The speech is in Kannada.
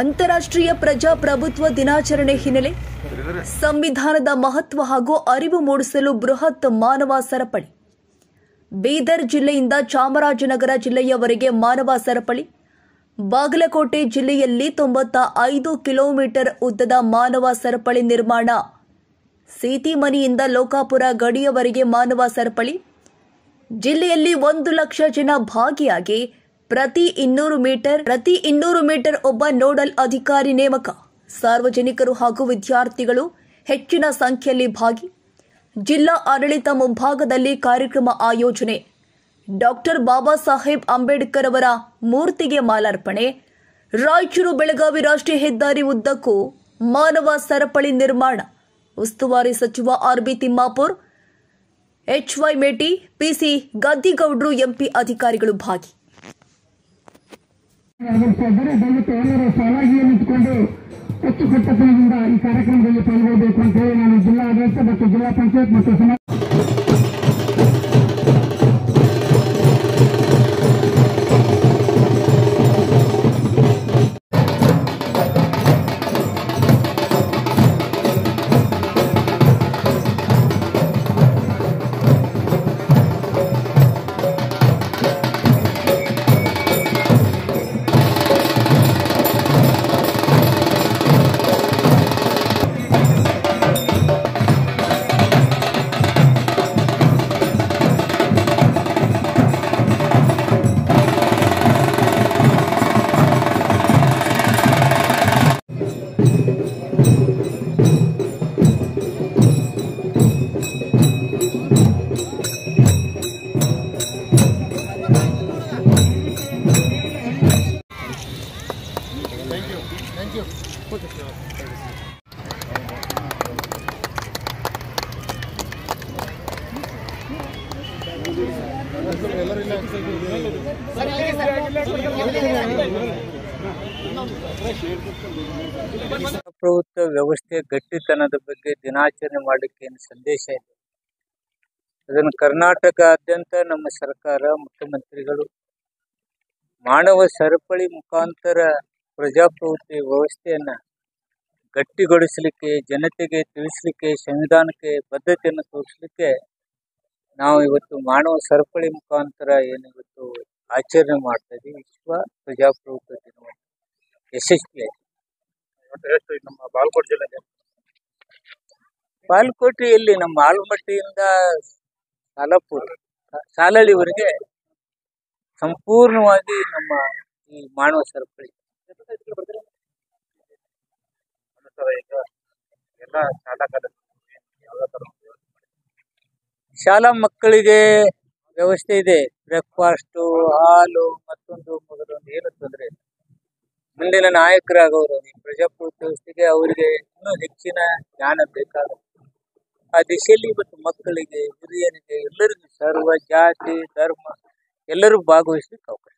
ಅಂತಾರಾಷ್ಟ್ರೀಯ ಪ್ರಜಾಪ್ರಭುತ್ವ ದಿನಾಚರಣೆ ಹಿನ್ನೆಲೆ ಸಂವಿಧಾನದ ಮಹತ್ವ ಹಾಗೂ ಅರಿವು ಮೂಡಿಸಲು ಬೃಹತ್ ಮಾನವ ಸರಪಳಿ. ಬೀದರ್ ಜಿಲ್ಲೆಯಿಂದ ಚಾಮರಾಜನಗರ ಜಿಲ್ಲೆಯವರೆಗೆ ಮಾನವ ಸರಪಳಿ. ಬಾಗಲಕೋಟೆ ಜಿಲ್ಲೆಯಲ್ಲಿ 95 ಕಿಲೋಮೀಟರ್ ಉದ್ದದ ಮಾನವ ಸರಪಳಿ ನಿರ್ಮಾಣ. ಸೀತಿಮನಿಯಿಂದ ಲೋಕಾಪುರ ಗಡಿಯವರೆಗೆ ಮಾನವ ಸರಪಳಿ. ಜಿಲ್ಲೆಯಲ್ಲಿ 1 ಲಕ್ಷ ಜನ ಭಾಗಿಯಾಗಿ ಪ್ರತಿ 200 ಮೀಟರ್ ಒಬ್ಬ ನೋಡಲ್ ಅಧಿಕಾರಿ ನೇಮಕ. ಸಾರ್ವಜನಿಕರು ಹಾಗೂ ವಿದ್ಯಾರ್ಥಿಗಳು ಹೆಚ್ಚಿನ ಸಂಖ್ಯೆಯಲ್ಲಿ ಭಾಗಿ. ಜಿಲ್ಲಾ ಆಡಳಿತ ಮುಂಭಾಗದಲ್ಲಿ ಕಾರ್ಯಕ್ರಮ ಆಯೋಜನೆ. ಡಾಕ್ಟರ್ ಬಾಬಾ ಸಾಹೇಬ್ ಅಂಬೇಡ್ಕರ್ ಅವರ ಮೂರ್ತಿಗೆ ಮಾಲಾರ್ಪಣೆ. ರಾಯಚೂರು ಬೆಳಗಾವಿ ರಾಷ್ಟ್ರೀಯ ಹೆದ್ದಾರಿ ಉದ್ದಕ್ಕೂ ಮಾನವ ಸರಪಳಿ ನಿರ್ಮಾಣ. ಉಸ್ತುವಾರಿ ಸಚಿವ ಆರ್.ಬಿ. ತಿಮ್ಮಾಪುರ್, ಎಚ್.ವೈ. ಮೇಟಿ, ಪಿಸಿ ಗದ್ದಿಗೌಡ್ರು, ಎಂಪಿ ಅಧಿಕಾರಿಗಳು ಭಾಗಿ. ದಯವಿಟ್ಟು ಎಲ್ಲರೂ ಸಾಲಾಗಿಯೇ ನಿಂತುಕೊಂಡು ಅಚ್ಚುಕಟ್ಟತನದಿಂದ ಈ ಕಾರ್ಯಕ್ರಮದಲ್ಲಿ ಪಾಲ್ಗೊಳ್ಳಬೇಕು ಅಂತ ಹೇಳಿ ನಾನು ಜಿಲ್ಲಾ ಆಡಳಿತ ಮತ್ತು ಜಿಲ್ಲಾ ಪಂಚಾಯತ್ ಮತ್ತು ಪ್ರಭುತ್ವ ವ್ಯವಸ್ಥೆ ಗಟ್ಟಿತನದ ಬಗ್ಗೆ ದಿನಾಚರಣೆ ಮಾಡಲಿಕ್ಕೆ ಏನು ಸಂದೇಶ ಇದೆ. ಅದನ್ನು ಕರ್ನಾಟಕದಾದ್ಯಂತ ನಮ್ಮ ಸರ್ಕಾರ, ಮುಖ್ಯಮಂತ್ರಿಗಳು ಮಾನವ ಸರಪಳಿ ಮುಖಾಂತರ ಪ್ರಜಾಪ್ರಭುತ್ವ ವ್ಯವಸ್ಥೆಯನ್ನು ಗಟ್ಟಿಗೊಳಿಸಲಿಕ್ಕೆ, ಜನತೆಗೆ ತಿಳಿಸಲಿಕ್ಕೆ, ಸಂವಿಧಾನಕ್ಕೆ ಬದ್ಧತೆಯನ್ನು ತೋರಿಸಲಿಕ್ಕೆ ನಾವು ಇವತ್ತು ಮಾನವ ಸರಪಳಿ ಮುಖಾಂತರ ಏನು ಇವತ್ತು ಆಚರಣೆ ಮಾಡ್ತಾ ಇದ್ದೀವಿ. ವಿಶ್ವ ಪ್ರಜಾಪ್ರಭುತ್ವ ದಿನವನ್ನು ಯಶಸ್ವಿಯಾಗಿ ನಮ್ಮ ಬಾಗಲಕೋಟೆ ಜಿಲ್ಲೆ, ಬಾಗಲಕೋಟೆಯಲ್ಲಿ ನಮ್ಮ ಆಲಮಟ್ಟಿಯಿಂದ ಸಾಲಹಳ್ಳಿವರೆಗೆ ಸಂಪೂರ್ಣವಾಗಿ ನಮ್ಮ ಈ ಮಾನವ ಸರಪಳಿ ಶಾಲಾ ಮಕ್ಕಳಿಗೆ ವ್ಯವಸ್ಥೆ ಇದೆ. ಬ್ರೇಕ್ಫಾಸ್ಟು, ಹಾಲು, ಮತ್ತೊಂದು ಮೊದಲೊಂದು ಏನು ತೊಂದರೆ ಇಲ್ಲ. ಮುಂದಿನ ನಾಯಕರಾಗವರು ಈ ಪ್ರಜಾಪ್ರಭುತ್ವ ವ್ಯವಸ್ಥೆಗೆ ಅವರಿಗೆ ಇನ್ನೂ ಹೆಚ್ಚಿನ ಜ್ಞಾನ ಬೇಕಾಗುತ್ತೆ. ಆ ದಿಶೆಯಲ್ಲಿ ಇವತ್ತು ಮಕ್ಕಳಿಗೆ, ಹಿರಿಯರಿಗೆ, ಎಲ್ಲರಿಗೂ ಸರ್ವ ಜಾತಿ ಧರ್ಮ ಎಲ್ಲರೂ ಭಾಗವಹಿಸಲಿಕ್ಕೆ ಅವಕಾಶ.